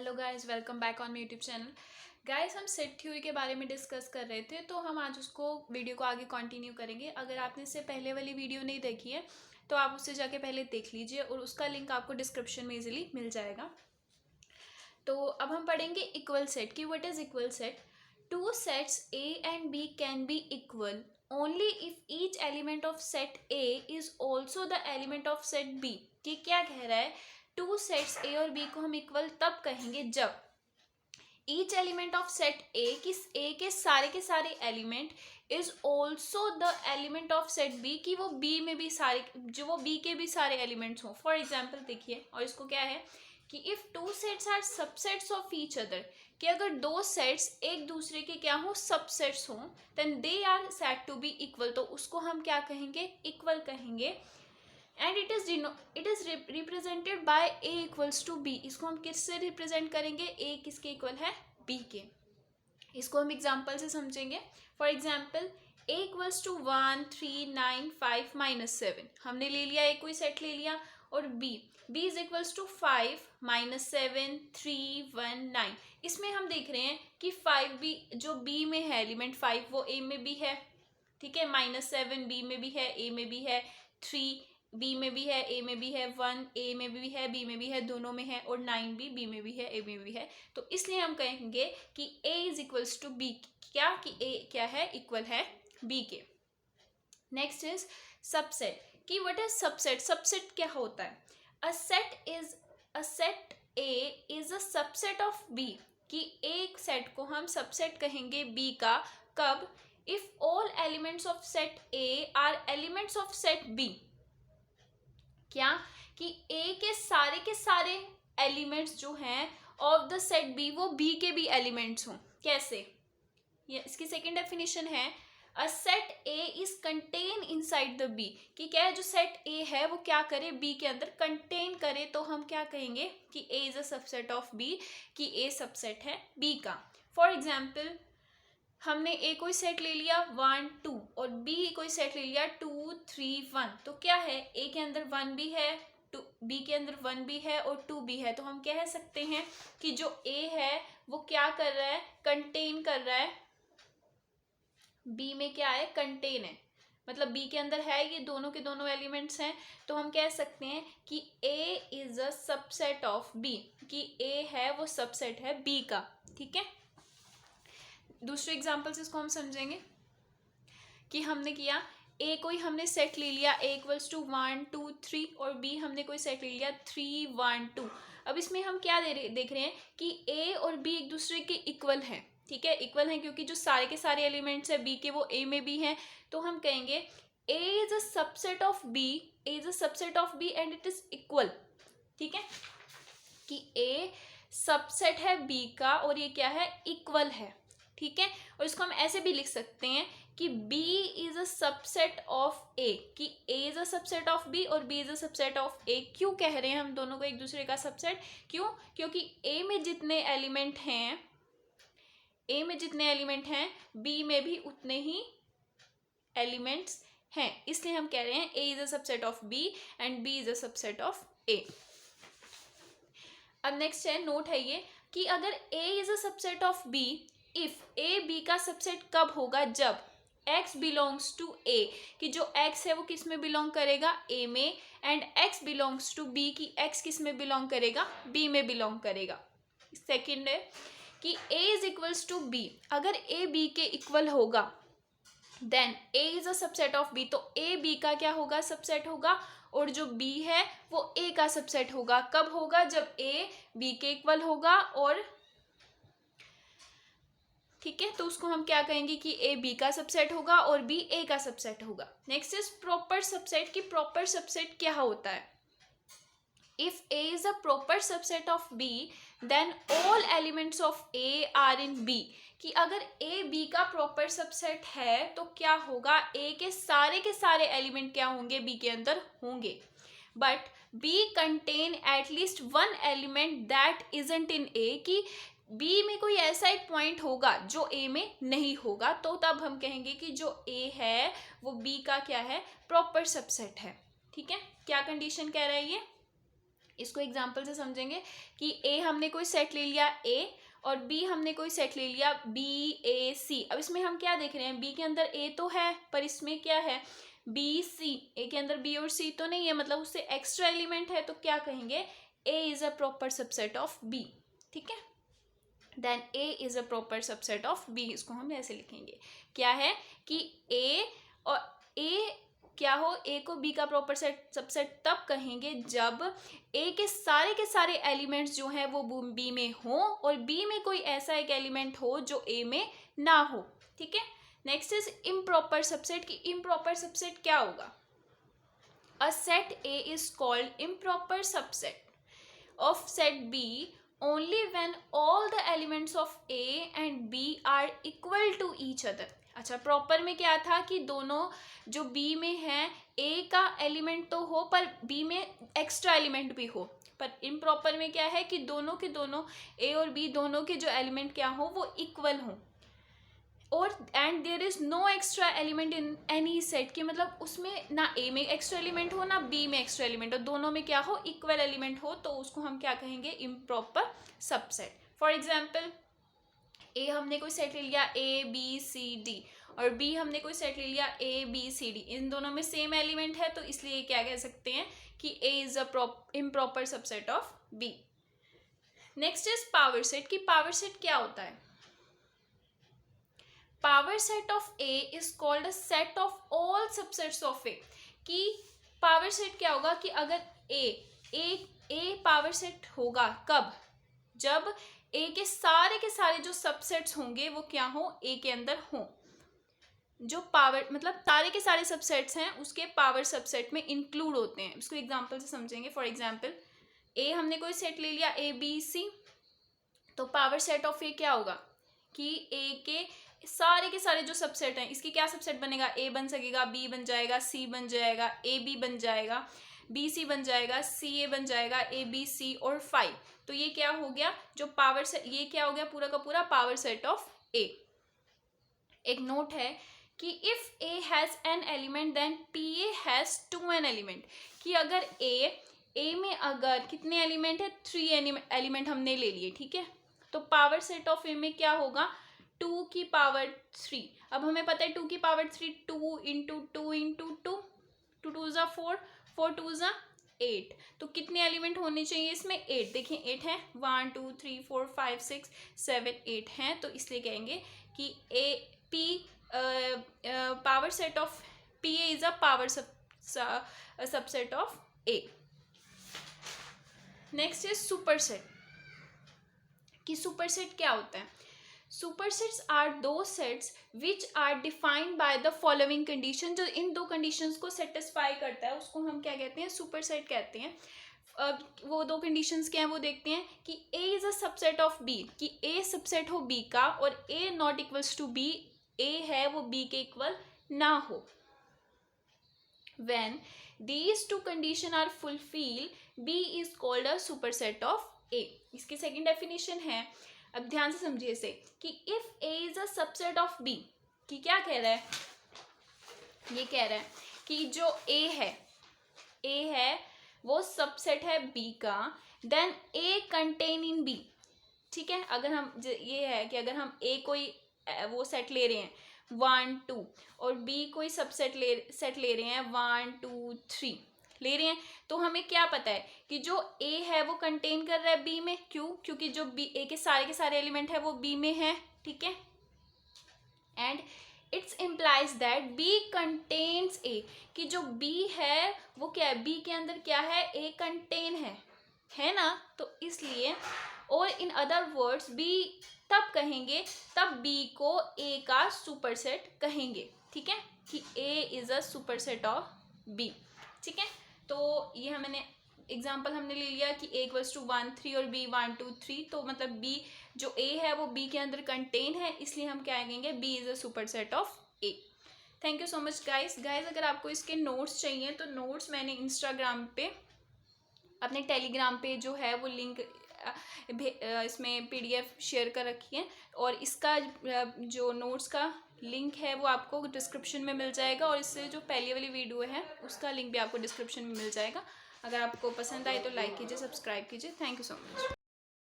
Hello guys, welcome back on my YouTube channel. Guys, हम set theory के बारे में डिस्कस कर रहे थे, तो हम आज उसको वीडियो को आगे कंटिन्यू करेंगे। अगर आपने इससे पहले वाली वीडियो नहीं देखी है तो आप उससे जाके पहले देख लीजिए और उसका लिंक आपको डिस्क्रिप्शन में इजीली मिल जाएगा। तो अब हम पढ़ेंगे इक्वल सेट की what is equal set. Two sets A and B can be equal only if each element of set A is also the element of set B. कि क्या कह रहा है, टू सेट्स ए और बी को हम equal तब कहेंगे जब each element of set A के सारे element is also the element of set B, कि वो बी में भी सारे, जो वो बी के भी सारे एलिमेंट्स हों। फॉर एग्जाम्पल देखिए, और इसको क्या है कि if two sets are subsets of each other, कि अगर दो सेट्स एक दूसरे के क्या हो, सबसेट्स हों, then they are said to be equal, तो उसको हम क्या कहेंगे, इक्वल कहेंगे। And it is represented by A equals to B. इसको हम किससे रिप्रेजेंट करेंगे, ए किसके इक्वल है, बी के। इसको हम एग्जाम्पल से समझेंगे। For example A equals to 1 3 9 5 -7 हमने ले लिया, एक कोई सेट ले लिया। और बी इज इक्वल्स टू 5 -7 3 1 9। इसमें हम देख रहे हैं कि 5 भी जो बी में है, एलिमेंट 5 वो ए में भी है, ठीक है। -7 बी में भी है, ए में भी है। 3 बी में भी है, ए में भी है। 1 ए में भी है, बी में भी है, दोनों में है। और 9 भी बी में भी है, ए में भी है। तो इसलिए हम कहेंगे कि A is equals to B, क्या कि ए क्या है, इक्वल है बी के। नेक्स्ट इज सबसेट कि व्हाट इज सबसेट। सबसेट क्या होता है, a set A is a subset of B, कि एक सेट को हम सबसेट कहेंगे बी का, कब, if all elements of set A are elements of set B. क्या कि ए के सारे एलिमेंट्स जो हैं ऑफ द सेट बी वो बी के भी एलिमेंट्स हों। कैसे, ये इसकी सेकंड डेफिनेशन है, a set A is contain inside the B, कि क्या है, जो सेट ए है वो क्या करे, बी के अंदर कंटेन करे, तो हम क्या कहेंगे कि A is a subset of B, कि ए सबसेट है बी का। फॉर एग्जाम्पल हमने ए कोई सेट ले लिया 1 2 और बी कोई सेट ले लिया 2 3 1, तो क्या है, ए के अंदर 1 भी है, बी के अंदर 1 भी है और 2 भी है। तो हम कह सकते हैं कि जो ए है वो क्या कर रहा है, कंटेन कर रहा है, बी में क्या है, कंटेन है, मतलब बी के अंदर है, ये दोनों के दोनों एलिमेंट्स हैं। तो हम कह सकते हैं कि A is a subset of B, कि ए है वो सबसेट है बी का, ठीक है। दूसरे एग्जाम्पल से इसको हम समझेंगे कि हमने किया, ए कोई हमने सेट ले लिया, ए इक्वल्स टू 1 2 3 और बी हमने कोई सेट ले लिया 3 1 2। अब इसमें हम क्या देख रहे हैं कि ए और बी एक दूसरे के इक्वल हैं, ठीक है, इक्वल हैं, क्योंकि जो सारे के सारे एलिमेंट्स है बी के वो ए में भी हैं। तो हम कहेंगे A is a subset of B, A is a subset of B and it is equal, ठीक है, कि ए सबसेट है बी का और ये क्या है, इक्वल है, ठीक है। और इसको हम ऐसे भी लिख सकते हैं कि B is a subset of A, कि A is a subset of B और B is a subset of A। क्यों कह रहे हैं हम दोनों को एक दूसरे का सबसेट, क्यों, क्योंकि A में जितने एलिमेंट हैं B में भी उतने ही एलिमेंट्स हैं, इसलिए हम कह रहे हैं A is a subset of B and B is a subset of A। अब नेक्स्ट है, नोट है ये कि अगर A is a subset of B, if A B का सबसेट कब होगा, जब x बिलोंग्स टू a, कि जो x है वो किस में बिलोंग करेगा, a में, and x belongs to b, की x किस में बिलोंग करेगा, b में बिलोंग करेगा। सेकंड है कि a is equals to b, अगर a b के इक्वल होगा then a is a subset of b, तो a b का क्या होगा, सबसेट होगा, और जो b है वो a का सबसेट होगा। कब होगा, जब a b के इक्वल होगा, और ठीक है, तो उसको हम क्या कहेंगे कि ए बी का सबसेट होगा और बी ए का सबसेट होगा। नेक्स्ट इज प्रॉपर सबसेट, की प्रॉपर सबसेट क्या होता है, if A is a proper subset of B then all elements of A are in B, कि अगर ए बी का प्रॉपर सबसेट है तो क्या होगा, ए के सारे एलिमेंट क्या होंगे, बी के अंदर होंगे, but B contain at least one element that isn't in A, की बी में कोई ऐसा एक पॉइंट होगा जो ए में नहीं होगा, तो तब हम कहेंगे कि जो ए है वो बी का क्या है, प्रॉपर सबसेट है, ठीक है। क्या कंडीशन कह रहा है ये, इसको एग्जाम्पल से समझेंगे कि ए हमने कोई सेट ले लिया ए, और बी हमने कोई सेट ले लिया बी ए सी। अब इसमें हम क्या देख रहे हैं, बी के अंदर ए तो है पर इसमें क्या है बी सी, ए के अंदर बी और सी तो नहीं है, मतलब उससे एक्स्ट्रा एलिमेंट है, तो क्या कहेंगे A is a proper subset of B. ठीक है, then A is a proper subset of B. इसको हम ऐसे लिखेंगे, क्या है कि ए और ए क्या हो, ए को बी का प्रॉपर सबसेट तब कहेंगे जब ए के सारे एलिमेंट्स जो हैं वो बी में हो और बी में कोई ऐसा एक एलिमेंट हो जो ए में ना हो। ठीक है, नेक्स्ट इज इम्प्रॉपर सबसेट। की इम्प्रॉपर सबसेट क्या होगा, अ set A is called improper subset of set B only when all the elements of A and B are equal to each other। अच्छा, प्रॉपर में क्या था कि दोनों जो B में है A का एलिमेंट तो हो पर B में एक्स्ट्रा एलिमेंट भी हो, पर इम्प्रॉपर में क्या है कि दोनों के दोनों A और B दोनों के जो एलिमेंट क्या हो वो इक्वल हो, और and there is no extra element in any set, की मतलब उसमें ना ए में एक्स्ट्रा एलिमेंट हो ना बी में एक्स्ट्रा एलिमेंट हो, दोनों में क्या हो इक्वल एलिमेंट हो, तो उसको हम क्या कहेंगे इम्प्रॉपर सबसेट। फॉर एग्जाम्पल, ए हमने कोई सेट ले लिया ए बी सी डी, और बी हमने कोई सेट ले लिया ए बी सी डी, इन दोनों में सेम एलिमेंट है, तो इसलिए क्या कह सकते हैं कि A is a improper subset of B. Next is power set. की पावर सेट क्या होता है, power set of A is called a set of all subsets of A. कि पावर सेट क्या होगा कि अगर ए पावर सेट होगा कब, जब ए के सारे जो सबसेट्स होंगे वो क्या हो ए के अंदर हो, जो पावर मतलब सारे के सारे सबसेट्स हैं उसके पावर सबसेट में इंक्लूड होते हैं। इसको एग्जांपल से समझेंगे। फॉर एग्जांपल, ए हमने कोई सेट ले लिया ए बी सी, तो पावर सेट ऑफ ए क्या होगा कि ए के सारे जो सबसेट हैं, इसकी क्या सबसेट बनेगा, ए बन सकेगा, बी बन जाएगा, सी बन जाएगा, ए बी बन जाएगा, बी सी बन जाएगा, सी ए बन जाएगा, ए बी सी और 5। तो ये क्या हो गया जो पावर सेट, ये क्या हो गया पूरा का पूरा पावर सेट ऑफ ए। एक नोट है कि if A has n element then P A has 2 n element. कि अगर ए में अगर कितने एलिमेंट है 3 एलिमेंट हमने ले लिए, ठीक है, तो पावर सेट ऑफ ए में क्या होगा 2 की पावर 3। अब हमें पता है 2 की पावर 3 2 इंटू 2 इंटू 2, 2 2 ज़ा 4, 4 2 ज़ा 8। तो कितने एलिमेंट होने चाहिए इसमें 8। देखिए 8 है, 1 2 3 4 5 6 7 8 हैं, तो इसलिए कहेंगे कि A P power set of P A is a power subset of A. Next is superset. कि सुपर सेट क्या होता है, सुपरसेट्स आर दो sets which are defined by the following condition. जो इन दो कंडीशंस को सेटिस्फाई करता है उसको हम क्या कहते हैं सुपरसेट कहते हैं। वो दो कंडीशंस क्या हैं वो देखते हैं कि A is a subset of B, कि ए सबसेट हो बी का और A not equals to B, A है वो बी के इक्वल ना हो। When these two condition are fulfill B is called a superset of A. इसकी सेकेंड डेफिनेशन है, अब ध्यान से समझिए इसे, कि if A is a subset of B, कि क्या कह रहा है, ये कह रहा है कि जो ए है वो सबसेट है बी का, then A contain in B. ठीक है, अगर हम ये है कि अगर हम ए कोई वो सेट ले रहे हैं 1 2 और बी कोई सबसेट सेट ले रहे हैं 1 2 3 ले रहे हैं, तो हमें क्या पता है कि जो ए है वो कंटेन कर रहा है बी में। क्यों, क्योंकि जो बी ए के सारे एलिमेंट है वो बी में है। ठीक है, and it's implies that B contains A, कि जो बी है वो क्या है, बी के अंदर क्या है ए कंटेन है ना, तो इसलिए, और इन अदर वर्ड्स बी तब कहेंगे तब बी को ए का सुपरसेट कहेंगे। ठीक है, कि A is a superset of B. ठीक है, तो ये हमने एग्जाम्पल हमने ले लिया कि ए इक्वल्स टू 1 3 और बी 1 2 3, तो मतलब बी जो ए है वो बी के अंदर कंटेन है, इसलिए हम क्या कहेंगे B is a superset of A. Thank you so much guys. अगर आपको इसके नोट्स चाहिए तो नोट्स मैंने इंस्टाग्राम पे, अपने टेलीग्राम पे जो है वो लिंक इसमें PDF शेयर कर रखी है, और इसका जो नोट्स का लिंक है वो आपको डिस्क्रिप्शन में मिल जाएगा, और इससे जो पहली वाली वीडियो है उसका लिंक भी आपको डिस्क्रिप्शन में मिल जाएगा। अगर आपको पसंद आए तो लाइक कीजिए, सब्सक्राइब कीजिए। Thank you so much.